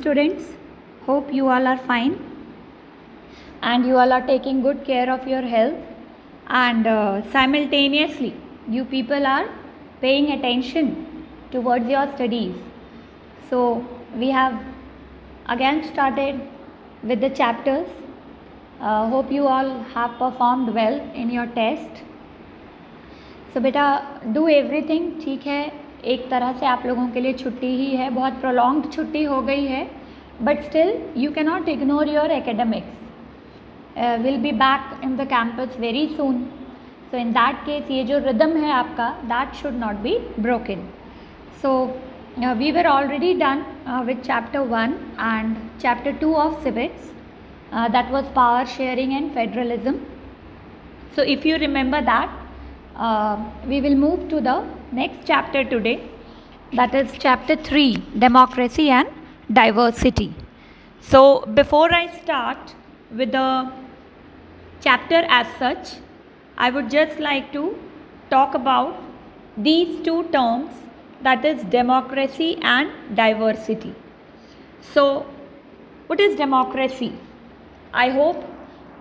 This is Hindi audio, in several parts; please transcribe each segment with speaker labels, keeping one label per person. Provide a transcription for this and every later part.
Speaker 1: students, hope you all are fine and you all are taking good care of your health, and simultaneously you people are paying attention towards your studies. So we have again started with the chapters. Hope you all have performed well in your test. So बेटा do everything, ठीक है, एक तरह से आप लोगों के लिए छुट्टी ही है, बहुत prolonged छुट्टी हो गई है, but still you cannot ignore your academics. We'll be back in the campus very soon. So in that case ये जो rhythm है आपका, that should not be broken. So we were already done with chapter 1 and chapter 2 of civics. That was power sharing and federalism. So if you remember that, we will move to the next chapter today, that is chapter 3, democracy and diversity. So before I start with the chapter as such, I would just like to talk about these two terms, that is democracy and diversity. So what is democracy? I hope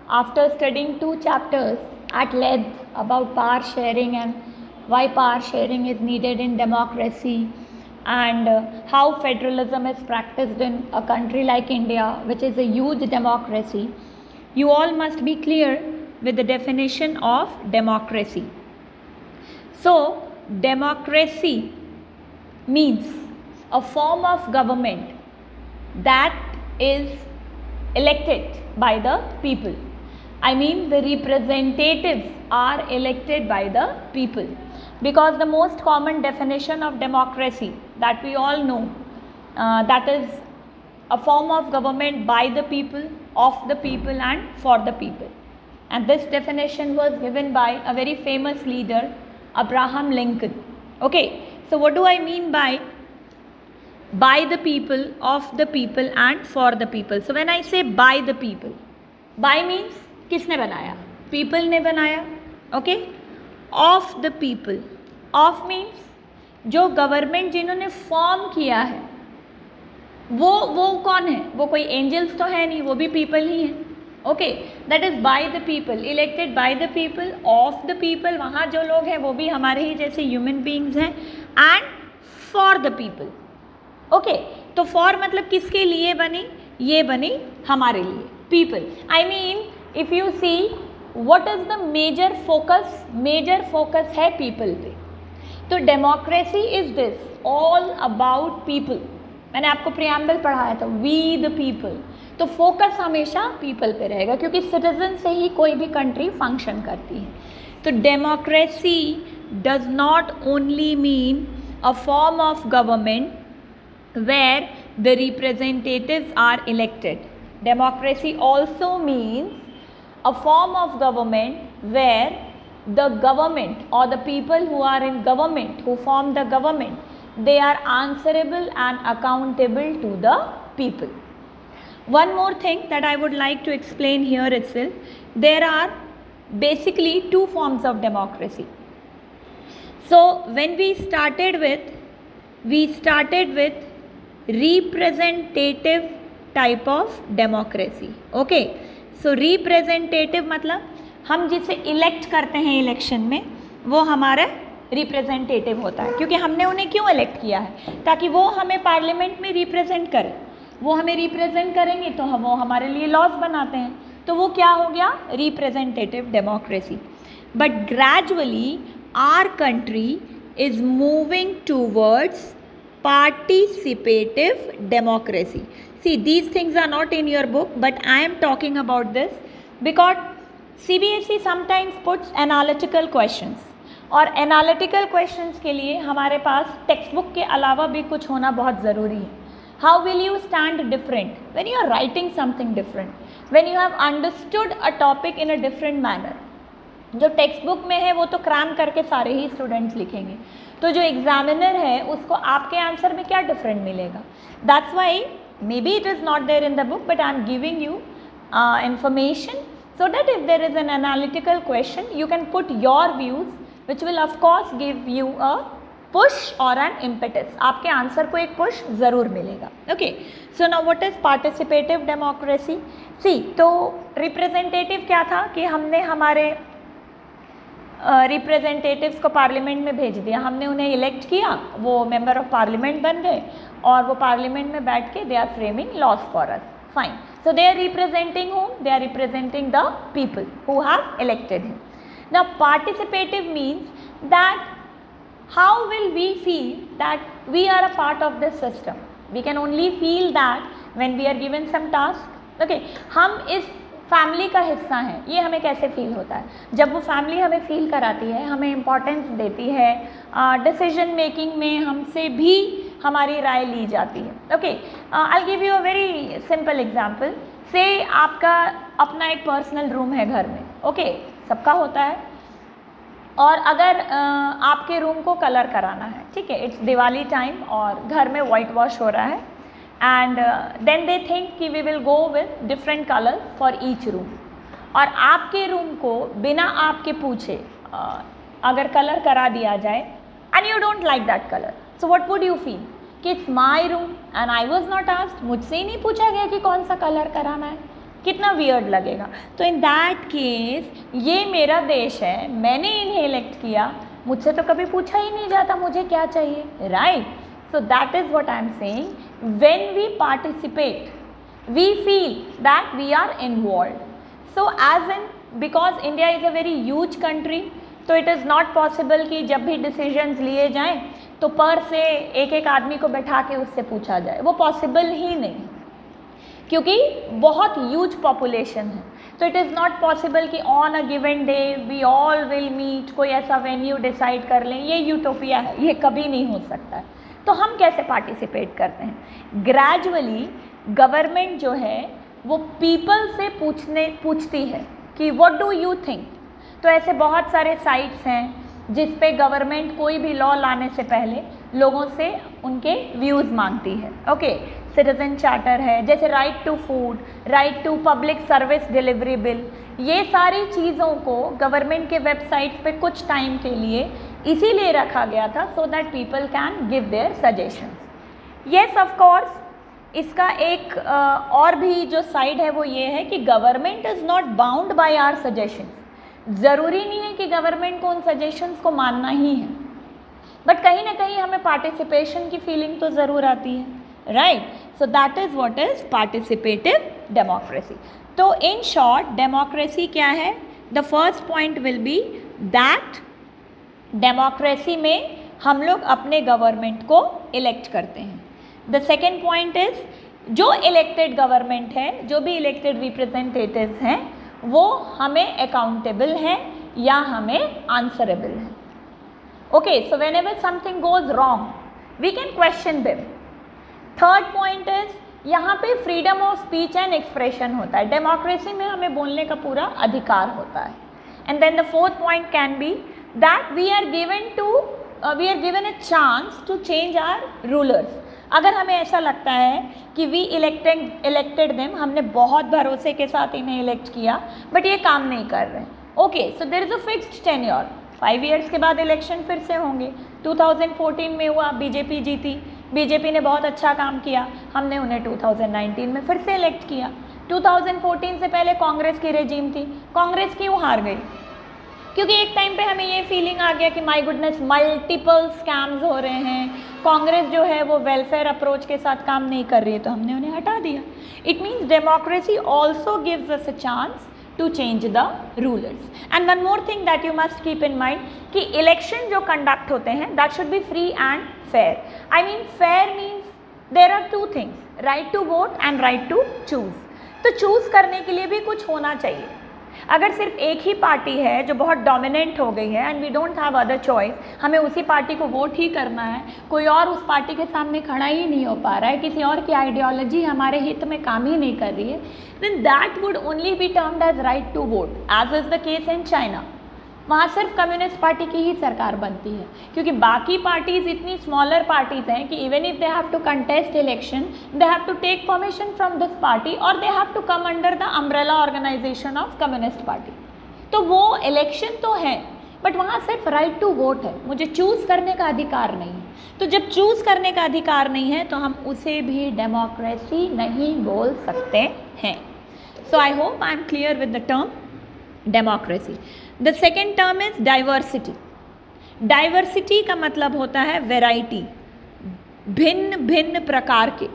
Speaker 1: after studying 2 chapters at length about power sharing and why power sharing is needed in democracy, and how federalism is practiced in a country like India, which is a huge democracy, you all must be clear with the definition of democracy. So democracy means a form of government that is elected by the people. I mean the representatives are elected by the people, because the most common definition of democracy that we all know, that is a form of government by the people, of the people and for the people. And this definition was given by a very famous leader, Abraham Lincoln. Okay, so what do I mean by the people, of the people and for the people? So when I say by the people, by means किसने बनाया? People ने बनाया. Okay, of the people, of means जो गवर्नमेंट जिन्होंने फॉर्म किया है, वो कौन है? वो कोई एंजल्स तो है नहीं, वो भी पीपल ही है. Okay, that is by the people, elected by the people, of the people, वहाँ जो लोग हैं वो भी हमारे ही जैसे ह्यूमन बींग्स हैं, and for the people. Okay, तो फॉर मतलब किसके लिए बनी? ये बनी हमारे लिए, people. I mean if you see what is the major focus? Major focus है पीपल पे. तो democracy is this all about people. मैंने आपको प्रियम्बल पढ़ाया था, वी द पीपल. तो फोकस हमेशा पीपल पे रहेगा, क्योंकि सिटीजन से ही कोई भी कंट्री फंक्शन करती है. तो democracy does not only mean a form of government where the representatives are elected. Democracy also means a form of government where the government or the people who are in government, who form the government, they are answerable and accountable to the people. One more thing that I would like to explain here itself, there are basically 2 forms of democracy. So when we started with representative type of democracy. Okay, so representative मतलब हम जिसे इलेक्ट करते हैं इलेक्शन में, वो हमारा रिप्रेजेंटेटिव होता है. क्योंकि हमने उन्हें क्यों इलेक्ट किया है? ताकि वो हमें पार्लियामेंट में रिप्रेजेंट करें. वो हमें रिप्रेजेंट करेंगे तो वो हमारे लिए लॉज बनाते हैं. तो वो क्या हो गया? Representative democracy. But gradually our country is moving towards participative democracy. See, these things are not in your book, but I am talking about this because CBSE sometimes puts analytical questions, और analytical questions के लिए हमारे पास टेक्स्ट बुक के अलावा भी कुछ होना बहुत ज़रूरी है. How will you stand different when you are writing something different, when you have understood a topic in a different manner? जो टेक्स्ट बुक में है वो तो क्रैम करके सारे ही स्टूडेंट्स लिखेंगे, तो जो एग्जामिनर है उसको आपके आंसर में क्या डिफरेंट मिलेगा? That's why maybe it is not there in the book, but I am giving you information so that if there is an analytical question you can put your views, which will of course give you a push और एन इम्पेटस, आपके आंसर को एक पुश ज़रूर मिलेगा. Okay, so now what is participative democracy? See, तो रिप्रेजेंटेटिव क्या था कि हमने हमारे रिप्रेजेंटेटिव्स को पार्लियामेंट में भेज दिया, हमने उन्हें इलेक्ट किया, वो मेंबर ऑफ पार्लियामेंट बन गए और वो पार्लियामेंट में बैठ के they are framing laws for us. Fine, so they are representing whom? They are representing the people who have elected him. Now participative means that how will we feel that we are a part of this system? We can only feel that when we are given some task. Okay, हम इस फैमिली का हिस्सा हैं, ये हमें कैसे फील होता है? जब वो फैमिली हमें फील कराती है, हमें इम्पोर्टेंस देती है, डिसीजन मेकिंग में हमसे भी हमारी राय ली जाती है. Okay, I give you a very simple example. से आपका अपना एक पर्सनल रूम है घर में. ओके, सबका होता है. और अगर आपके रूम को कलर कराना है, ठीक है, इट्स दिवाली टाइम और घर में वाइट वॉश हो रहा है, एंड देन दे थिंक कि we will go with different colour for each room. और आपके रूम को बिना आपके पूछे अगर कलर करा दिया जाए and you don't like that colour, so what would you feel? कि it's my room and I was not asked, मुझसे ही नहीं पूछा गया कि कौन सा कलर कराना है. कितना वियर्ड लगेगा. तो इन दैट केस ये मेरा देश है, मैंने इन्हें इलेक्ट किया, मुझसे तो कभी पूछा ही नहीं जाता मुझे क्या चाहिए, right? So that is what I am saying. When we participate we feel that we are involved. So as in, because India is a very huge country, तो इट इज़ नॉट पॉसिबल कि जब भी डिसीजंस लिए जाएं तो पर से एक एक आदमी को बैठा के उससे पूछा जाए, वो पॉसिबल ही नहीं, क्योंकि बहुत ह्यूज पॉपुलेशन है. तो इट इज़ नॉट पॉसिबल कि on a given day we all will meet, कोई ऐसा वेन्यू डिसाइड कर लें, ये यूटोपिया है, ये कभी नहीं हो सकता है. तो हम कैसे पार्टिसिपेट करते हैं? ग्रेजुअली गवर्नमेंट जो है वो पीपल से पूछती है कि व्हाट डू यू थिंक. तो ऐसे बहुत सारे साइट्स हैं जिस पे गवर्नमेंट कोई भी लॉ लाने से पहले लोगों से उनके व्यूज़ मांगती है. ओके, सिटीजन चार्टर है, जैसे right to food, right to public service delivery bill, ये सारी चीज़ों को गवर्नमेंट के वेबसाइट पे कुछ टाइम के लिए इसीलिए रखा गया था so that people can give their suggestions. Yes, of course, इसका एक और भी जो साइड है वो ये है कि government is not bound by our suggestions. ज़रूरी नहीं है कि गवर्नमेंट को उन सजेशंस को मानना ही है, बट कहीं ना कहीं हमें पार्टिसिपेशन की फीलिंग तो ज़रूर आती है, right? So that is what is participative democracy. तो इन शॉर्ट डेमोक्रेसी क्या है? The first point will be that democracy में हम लोग अपने गवर्नमेंट को इलेक्ट करते हैं. द सेकेंड पॉइंट इज़ जो इलेक्टेड गवर्नमेंट है, जो भी इलेक्टेड रिप्रेजेंटेटिव्स हैं, वो हमें अकाउंटेबल हैं या हमें आंसरेबल हैं. Okay, so whenever something goes wrong we can question them. Third point is यहाँ पे freedom of speech and expression होता है. डेमोक्रेसी में हमें बोलने का पूरा अधिकार होता है. And then the fourth point can be that we are given a chance to change our rulers. अगर हमें ऐसा लगता है कि वी इलेक्टेड देम, हमने बहुत भरोसे के साथ इन्हें इलेक्ट किया बट ये काम नहीं कर रहे, okay, so there is a fixed tenure, 5 years के बाद इलेक्शन फिर से होंगे. 2014 में हुआ, बीजेपी जीती, बीजेपी ने बहुत अच्छा काम किया, हमने उन्हें 2019 में फिर से इलेक्ट किया. 2014 से पहले कांग्रेस की रेजीम थी, कांग्रेस क्यों हार गई? क्योंकि एक टाइम पे हमें ये फीलिंग आ गया कि माय गुडनेस मल्टीपल स्कैम्स हो रहे हैं, कांग्रेस जो है वो वेलफेयर अप्रोच के साथ काम नहीं कर रही है, तो हमने उन्हें हटा दिया. It means democracy also gives us a chance to change the rulers. And one more thing that you must keep in mind कि इलेक्शन जो कंडक्ट होते हैं that should be free and fair. I mean fair means there are two things, right to vote and right to choose. तो चूज़ करने के लिए भी कुछ होना चाहिए. अगर सिर्फ एक ही पार्टी है जो बहुत डोमिनेंट हो गई है and we don't have other choice, हमें उसी पार्टी को वोट ही करना है, कोई और उस पार्टी के सामने खड़ा ही नहीं हो पा रहा है, किसी और की आइडियोलॉजी हमारे हित में काम ही नहीं कर रही है, then that would only be termed as right to vote, as is the case in China. वहाँ सिर्फ कम्युनिस्ट पार्टी की ही सरकार बनती है, क्योंकि बाकी पार्टीज़ इतनी स्मॉलर पार्टीज़ हैं कि even if they have to contest election they have to take permission from this party और they have to come under the umbrella organisation of communist party. तो वो इलेक्शन तो है बट वहाँ सिर्फ राइट टू वोट है, मुझे चूज़ करने का अधिकार नहीं है। तो जब चूज़ करने का अधिकार नहीं है तो हम उसे भी डेमोक्रेसी नहीं बोल सकते हैं। So I hope I am clear with the term democracy. The second term is diversity. Diversity का मतलब होता है वेराइटी, भिन्न भिन्न प्रकार के।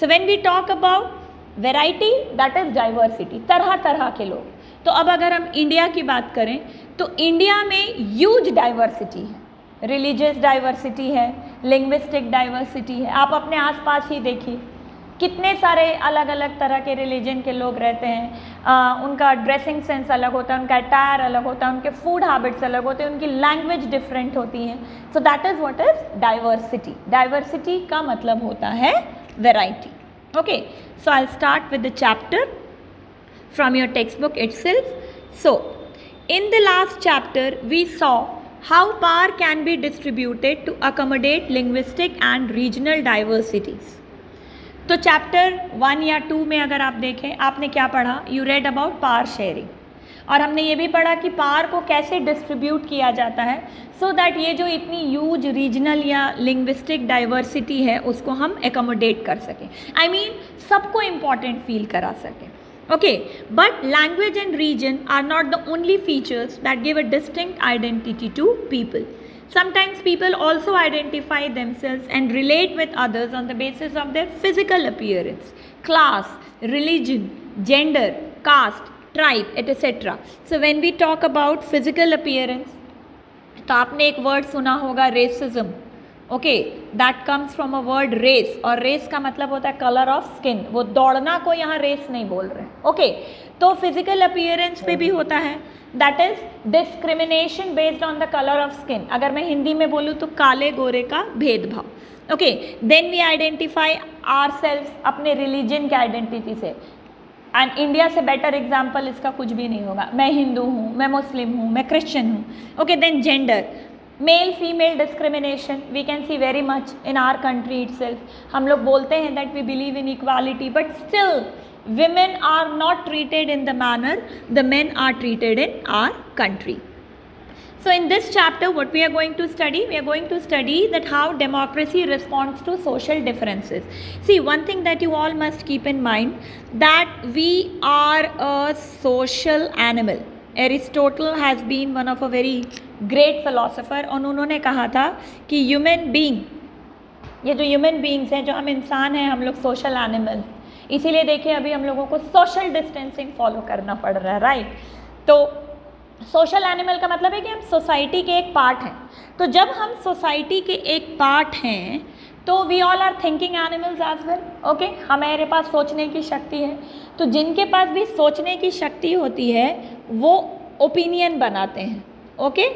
Speaker 1: So when we talk about variety, that is diversity, तरह तरह के लोग। तो अब अगर हम इंडिया की बात करें तो इंडिया में ह्यूज डाइवर्सिटी है, रिलीजियस डाइवर्सिटी है, लिंग्विस्टिक डाइवर्सिटी है। आप अपने आसपास ही देखिए कितने सारे अलग अलग तरह के रिलीजन के लोग रहते हैं। उनका ड्रेसिंग सेंस अलग होता है, उनका अटायर अलग होता है, उनके फूड हैबिट्स अलग होते हैं, उनकी लैंग्वेज डिफरेंट होती हैं। सो that is what is diversity. Diversity का मतलब होता है variety. Okay, so I start with the chapter from your textbook itself. So in the last chapter we saw how power can be distributed to accommodate linguistic and regional diversities. तो चैप्टर 1 या 2 में अगर आप देखें, आपने क्या पढ़ा? You read about power sharing, और हमने ये भी पढ़ा कि पावर को कैसे डिस्ट्रीब्यूट किया जाता है सो दैट ये जो इतनी ह्यूज रीजनल या लिंग्विस्टिक डाइवर्सिटी है उसको हम एकोमोडेट कर सकें, आई मीन सबको इम्पॉर्टेंट फील करा सकें। Okay, but language and region are not the only features that give a distinct identity to people. Sometimes people also identify themselves and relate with others on the basis of their physical appearance, class, religion, gender, caste, tribe, etc. So when we talk about physical appearance, तो आपने एक word सुना होगा racism. Okay, that comes from a word race, और रेस का मतलब होता है कलर ऑफ स्किन। वो दौड़ना को यहाँ रेस नहीं बोल रहे। ओके, तो फिजिकल अपीयरेंस पे भी होता है, that is discrimination based on the colour of skin. अगर मैं हिंदी में बोलूँ तो काले गोरे का भेदभाव। Okay, then we identify ourselves अपने रिलीजन के आइडेंटिटी से, एंड इंडिया से बेटर एग्जाम्पल इसका कुछ भी नहीं होगा। मैं हिंदू हूँ, मैं मुस्लिम हूँ, मैं क्रिश्चियन हूँ। Okay, then gender, male female discrimination we can see very much in our country itself. हम लोग बोलते हैं that we believe in equality, but still women are not treated in the manner the men are treated in our country. So in this chapter what we are going to study? We are going to study that how democracy responds to social differences. See, one thing that you all must keep in mind, that we are a social animal. Aristotle has been one of a very great philosopher, और उन्होंने कहा था कि ह्यूमन बीइंग, ये जो ह्यूमन बीइंग्स हैं, जो हम इंसान हैं, हम लोग सोशल एनिमल। इसीलिए देखिए अभी हम लोगों को सोशल डिस्टेंसिंग फॉलो करना पड़ रहा है, राइट? तो सोशल एनिमल का मतलब है कि हम सोसाइटी के एक पार्ट हैं। तो जब हम सोसाइटी के एक पार्ट हैं तो we all are thinking animals as well. Okay, हमारे पास सोचने की शक्ति है। तो जिनके पास भी सोचने की शक्ति होती है वो ओपिनियन बनाते हैं। ओके,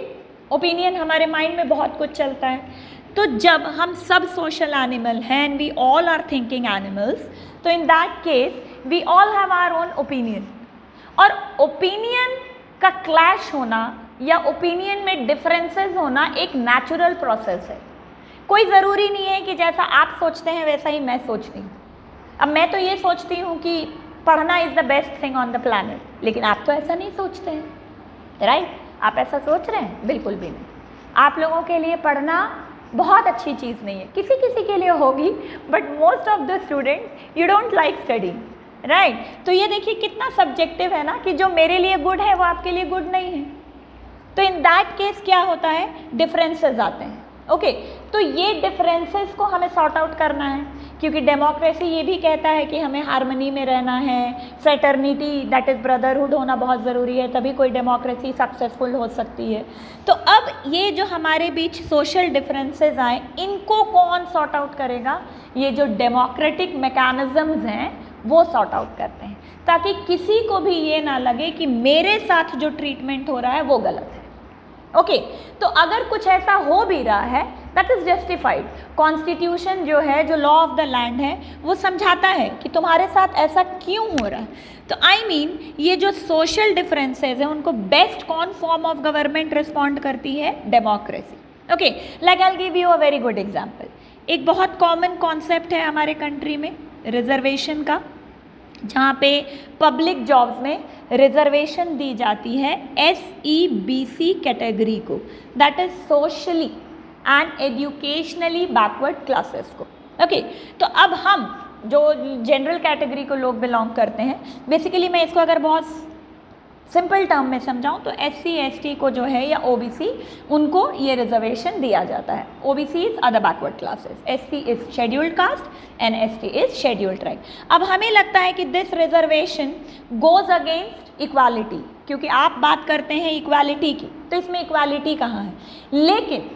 Speaker 1: ओपिनियन, हमारे माइंड में बहुत कुछ चलता है। तो जब हम सब सोशल एनिमल हैं and we all are thinking animals, तो in that case we all have our own opinion. और ओपिनियन का क्लैश होना या ओपिनियन में डिफरेंसेस होना एक नेचुरल प्रोसेस है। कोई ज़रूरी नहीं है कि जैसा आप सोचते हैं वैसा ही मैं सोचती हूँ। अब मैं तो ये सोचती हूँ कि पढ़ना is the best thing on the planet, लेकिन आप तो ऐसा नहीं सोचते हैं, राइट? आप ऐसा सोच रहे हैं? बिल्कुल भी नहीं। आप लोगों के लिए पढ़ना बहुत अच्छी चीज़ नहीं है, किसी किसी के लिए होगी, but most of the students you don't like studying, right? तो ये देखिए कितना सब्जेक्टिव है ना, कि जो मेरे लिए गुड है वो आपके लिए गुड नहीं है। तो इन दैट केस क्या होता है? डिफरेंसेस आते हैं। ओके, तो ये डिफरेंसेस को हमें सॉर्ट आउट करना है, क्योंकि डेमोक्रेसी ये भी कहता है कि हमें हार्मनी में रहना है, फ्रेटर्निटी दैट इज़ ब्रदरहुड होना बहुत ज़रूरी है, तभी कोई डेमोक्रेसी सक्सेसफुल हो सकती है। तो अब ये जो हमारे बीच सोशल डिफरेंसेस आए, इनको कौन सॉर्ट आउट करेगा? ये जो डेमोक्रेटिक मैकेनिज़म्स हैं वो सॉर्ट आउट करते हैं, ताकि किसी को भी ये ना लगे कि मेरे साथ जो ट्रीटमेंट हो रहा है वो गलत है। ओके, तो अगर कुछ ऐसा हो भी रहा है दैट इज़ जस्टिफाइड। कॉन्स्टिट्यूशन जो है, जो लॉ ऑफ द लैंड है, वो समझाता है कि तुम्हारे साथ ऐसा क्यों हो रहा है। तो आई मीन ये जो सोशल डिफरेंसेस हैं उनको बेस्ट कौन फॉर्म ऑफ गवर्नमेंट रिस्पॉन्ड करती है? Democracy. Okay, like I will give you a very good example. एक बहुत कॉमन कॉन्सेप्ट है हमारे कंट्री में रिजर्वेशन का। जहाँ पे पब्लिक जॉब्स में रिजर्वेशन दी जाती है SEBC कैटेगरी को, that is socially and educationally backward classes को। ओके, तो अब हम जो जनरल कैटेगरी को लोग बिलोंग करते हैं, बेसिकली मैं इसको अगर बहुत सिंपल टर्म में समझाऊं तो SC ST को जो है या OBC, उनको ये रिजर्वेशन दिया जाता है। OBC is other backward classes, SC is scheduled caste and ST is scheduled tribe. अब हमें लगता है कि this reservation goes against equality, क्योंकि आप बात करते हैं इक्वालिटी की, तो इसमें इक्वालिटी कहाँ है? लेकिन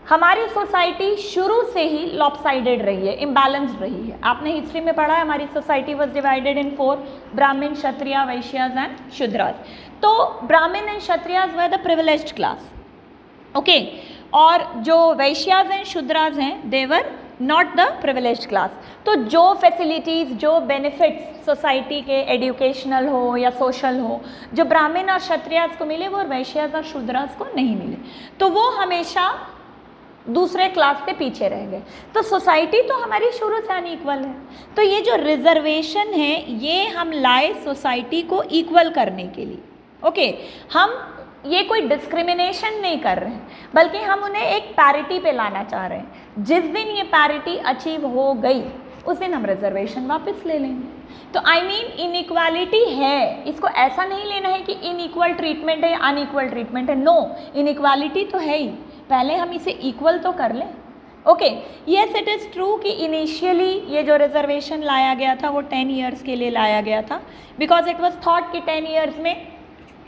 Speaker 1: हमारी सोसाइटी शुरू से ही लॉपसाइडेड रही है, इम्बैलेंस्ड रही है। आपने हिस्ट्री में पढ़ा है, हमारी सोसाइटी वाज डिवाइडेड इन 4, ब्राह्मण, क्षत्रिय, वैश्याज एंड शूद्रास। तो Brahmin and Kshatriyas were the privileged class, okay, और जो वैश्याज एंड शूद्रास हैं they were not the privileged class. तो जो फैसिलिटीज़, जो बेनिफिट्स सोसाइटी के एजुकेशनल हो या सोशल हो, जो ब्राह्मण और क्षत्रियाज को मिले वो वैश्याज और शूद्रास को नहीं मिले, तो वो हमेशा दूसरे क्लास से पीछे रह गए। तो सोसाइटी तो हमारी शुरू से अनइक्वल है। तो ये जो रिजर्वेशन है ये हम लाए सोसाइटी को इक्वल करने के लिए। ओके, हम ये कोई डिस्क्रिमिनेशन नहीं कर रहे हैं, बल्कि हम उन्हें एक पैरिटी पे लाना चाह रहे हैं। जिस दिन ये पैरिटी अचीव हो गई उस दिन हम रिजर्वेशन वापस ले लेंगे। तो आई मीन इनइक्वालिटी है, इसको ऐसा नहीं लेना है कि इनइक्वल ट्रीटमेंट है या अनइक्वल ट्रीटमेंट है। नो, इनइक्वालिटी तो है ही, पहले हम इसे इक्वल तो कर लें। Okay, yes it is true कि इनिशियली ये जो रिजर्वेशन लाया गया था वो 10 ईयर्स के लिए लाया गया था, बिकॉज इट वाज थॉट कि 10 ईयर्स में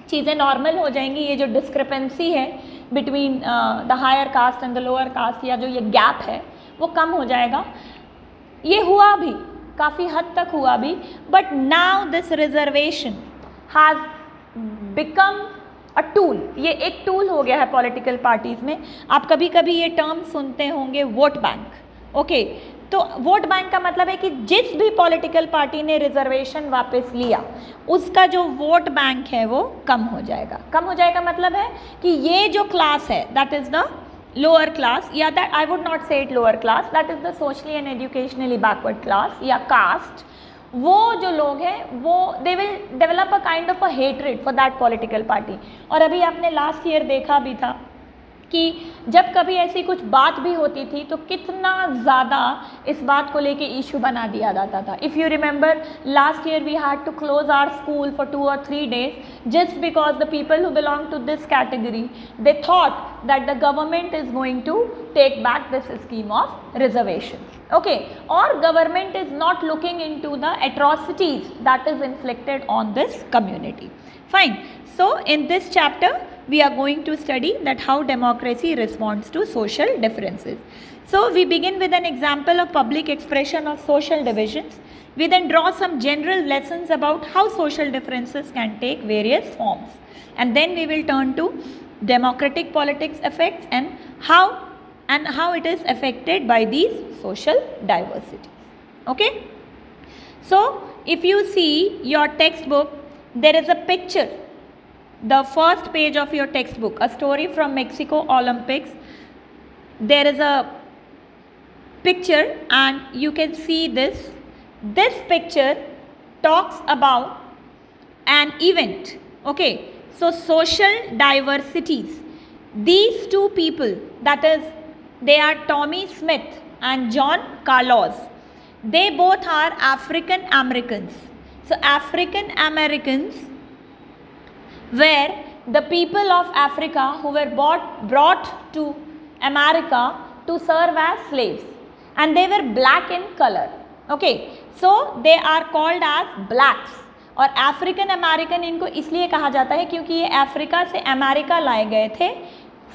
Speaker 1: चीज़ें नॉर्मल हो जाएंगी। ये जो डिस्क्रिपेंसी है between the higher caste and the lower caste, या जो ये गैप है वो कम हो जाएगा। ये हुआ भी, काफ़ी हद तक हुआ भी, but now this reservation has become a tool. ये एक टूल हो गया है पॉलिटिकल पार्टीज़ में। आप कभी कभी ये टर्म सुनते होंगे, वोट बैंक। ओके, तो वोट बैंक का मतलब है कि जिस भी पॉलिटिकल पार्टी ने रिजर्वेशन वापस लिया उसका जो वोट बैंक है वो कम हो जाएगा। कम हो जाएगा मतलब है कि ये जो क्लास है that is the lower class, या दैट आई वुड नॉट से it lower class, that is the socially and educationally backward class या कास्ट, वो जो लोग हैं वो they will develop a kind of a hatred for that political party. और अभी आपने लास्ट ईयर देखा भी था कि जब कभी ऐसी कुछ बात भी होती थी तो कितना ज़्यादा इस बात को लेके इशू बना दिया जाता था। If you remember last year we had to close our school for 2 or 3 days just because the people who belong to this category they thought that the government is going to take back this scheme of reservation. Okay, or government is not looking into the atrocities that is inflicted on this community. Fine. So in this chapter we are going to study that how democracy responds to social differences. So we begin with an example of public expression of social divisions. We then draw some general lessons about how social differences can take various forms, and then we will turn to democratic politics effects and how it is affected by these social diversities. Okay, so if you see your textbook, there is a picture, the first page of your textbook, a story from Mexico Olympics. There is a picture and you can see this picture talks about an event. Okay, so social diversities, these two people, that is they are Tommy Smith and John Carlos. They both are African Americans. So African Americans were the people of Africa who were brought to America to serve as slaves, and they were black in color. Okay, so they are called as blacks. और अफ्रीकन अमेरिकन इनको इसलिए कहा जाता है क्योंकि ये अफ्रीका से अमेरिका लाए गए थे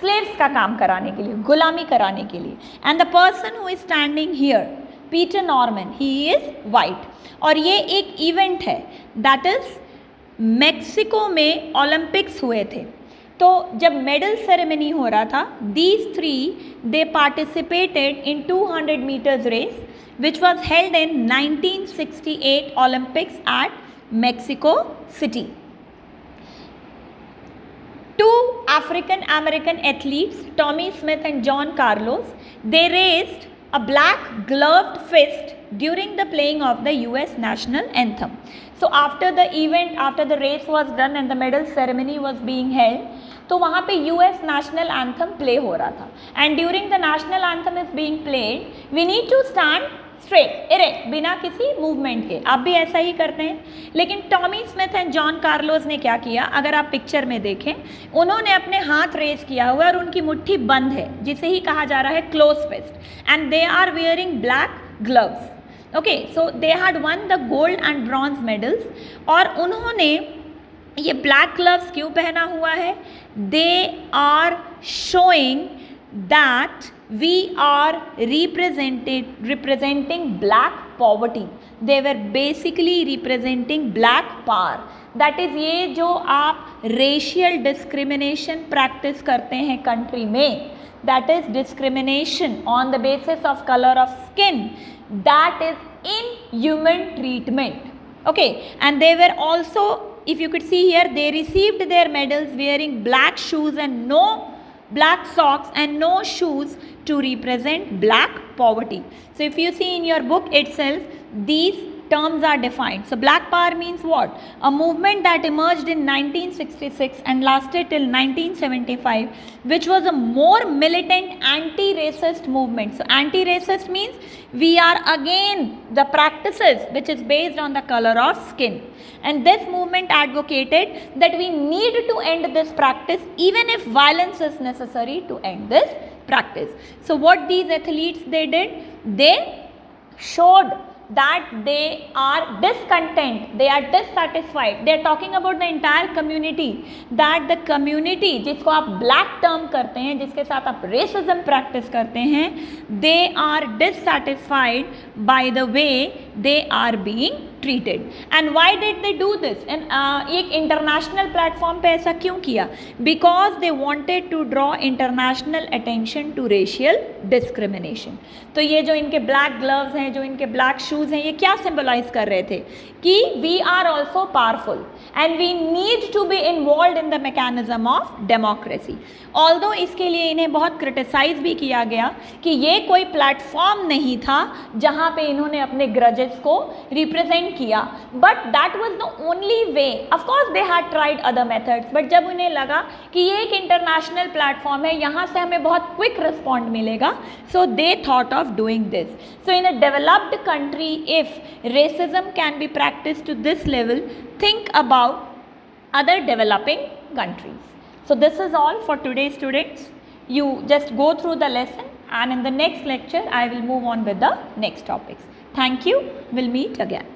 Speaker 1: स्लेव्स का काम कराने के लिए, गुलामी कराने के लिए। And the person who is standing here, Peter Norman, he is white. और ये एक इवेंट है दैट इज मेक्सिको में ओलंपिक्स हुए थे। तो जब मेडल सेरेमनी हो रहा था, these 3 they participated in 200 meters race which was held in 1968 Olympics at Mexico City. 2 African American athletes, Tommy Smith and John Carlos, they raced a black gloved fist during the playing of the US national anthem. So after the event, after the race was done and the medal ceremony was being held, तो वहाँ पे US national anthem play हो रहा था. And during the national anthem is being played, we need to stand straight, erect, बिना किसी मूवमेंट के. आप भी ऐसा ही करते हैं. लेकिन Tommy Smith and John Carlos ने क्या किया, अगर आप पिक्चर में देखें, उन्होंने अपने हाथ रेज किया हुआ और उनकी मुट्ठी बंद है, जिसे ही कहा जा रहा है close fist, and they are wearing black gloves. Okay, so they had won the gold and bronze medals. और उन्होंने ये ब्लैक ग्लव्स क्यों पहना हुआ है? They are showing that we are representing black poverty. They were basically representing black power. That is, ये जो आप racial discrimination practice करते हैं country में, that is discrimination on the basis of color of skin, that is inhuman treatment. Okay, and they were also, if you could see here, they received their medals wearing black shoes and no black socks and no shoes to represent black poverty. So if you see in your book itself, these terms are defined. So black power means what? A movement that emerged in 1966 and lasted till 1975, which was a more militant anti-racist movement. So anti-racist means we are again the practices which is based on the color of skin. And this movement advocated that we need to end this practice even if violence is necessary to end this practice. So what these athletes they did? They showed that they are discontent, they are dissatisfied. They are talking about the entire community, that the community जिसको आप black term करते हैं, जिसके साथ आप racism practice करते हैं, they are dissatisfied by the way they are being treated. And why did they do this? And एक international platform पे ऐसा क्यों किया? Because they wanted to draw international attention to racial discrimination. तो ये जो इनके black gloves हैं, जो इनके black shoes हैं, ये क्या symbolize कर रहे थे? कि we are also powerful and we need to be involved in the mechanism of democracy. Although इसके लिए इन्हें बहुत criticize भी किया गया कि ये कोई platform नहीं था जहाँ पे इन्होंने अपने grudges को represent किया, but that was the only way. Of course they had tried other methods, but जब उन्हें लगा कि ये एक international platform है, यहाँ से हमें बहुत quick response मिलेगा, so they thought of doing this. So in a developed country, if racism can be practiced to this level, think about other developing countries. So this is all for today, students. You just go through the lesson, and in the next lecture I will move on with the next topics. Thank you. We'll meet again.